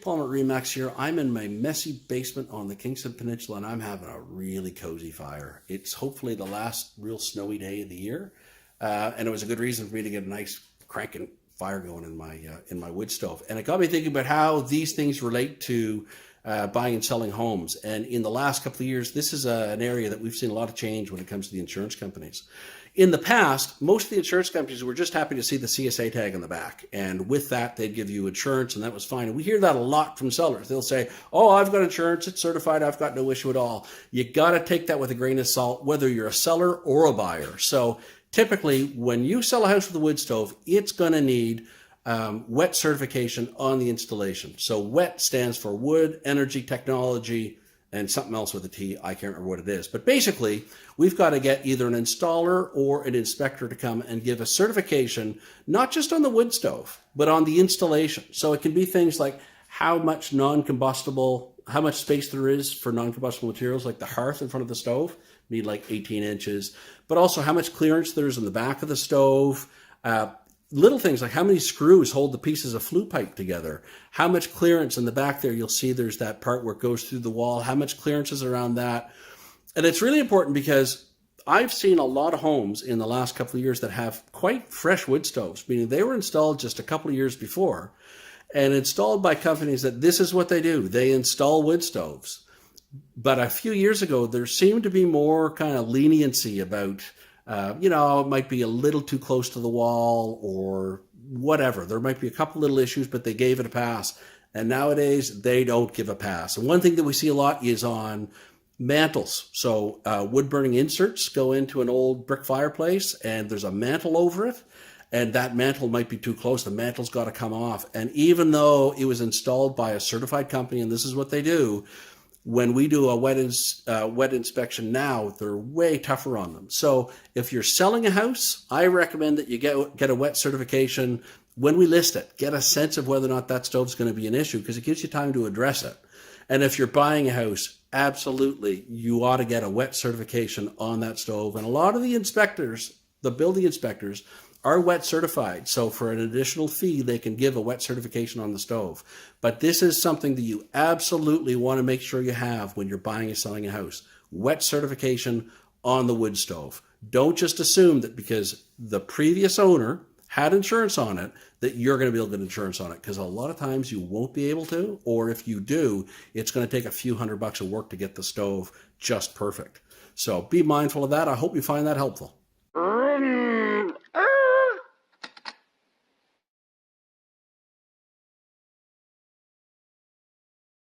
Paul at Remax here. I'm in my messy basement on the Kingston Peninsula and I'm having a really cozy fire. It's hopefully the last real snowy day of the year. And it was a good reason for me to get a nice cranking fire going in my wood stove. And it got me thinking about how these things relate to buying and selling homes. And in the last couple of years, this is an area that we've seen a lot of change when it comes to the insurance companies. In the past, most of the insurance companies were just happy to see the CSA tag on the back. And with that, they'd give you insurance, and that was fine. And we hear that a lot from sellers. They'll say, oh, I've got insurance, it's certified, I've got no issue at all. You got to take that with a grain of salt, whether you're a seller or a buyer. So typically, when you sell a house with a wood stove, it's going to need WET certification on the installation. So WET stands for Wood Energy Technology and something else with a T. I can't remember what it is. But basically, we've got to get either an installer or an inspector to come and give a certification, not just on the wood stove, but on the installation. So it can be things like how much space there is for non-combustible materials, like the hearth in front of the stove, need like 18 inches, but also how much clearance there is in the back of the stove, little things like how many screws hold the pieces of flue pipe together, how much clearance in the back there. You'll see there's that part where it goes through the wall, how much clearance is around that. And it's really important because I've seen a lot of homes in the last couple of years that have quite fresh wood stoves, meaning they were installed just a couple of years before and installed by companies that this is what they do. They install wood stoves. But a few years ago, there seemed to be more kind of leniency about it might be a little too close to the wall or whatever. There might be a couple little issues, but they gave it a pass. And nowadays, they don't give a pass. And one thing that we see a lot is on mantles. So wood-burning inserts go into an old brick fireplace, and there's a mantle over it. And that mantle might be too close. The mantle's got to come off. And even though it was installed by a certified company, and this is what they do, when we do a wet inspection now, they're way tougher on them. So if you're selling a house, I recommend that you get a wet certification when we list it. Get a sense of whether or not that stove's going to be an issue because it gives you time to address it. And if you're buying a house, absolutely, you ought to get a wet certification on that stove. And a lot of the inspectors, the building inspectors, are wet certified. So for an additional fee, they can give a wet certification on the stove. But this is something that you absolutely want to make sure you have when you're buying and selling a house. Wet certification on the wood stove. Don't just assume that because the previous owner had insurance on it, that you're going to be able to get insurance on it. Because a lot of times you won't be able to, or if you do, it's going to take a few $100 of work to get the stove just perfect. So be mindful of that. I hope you find that helpful.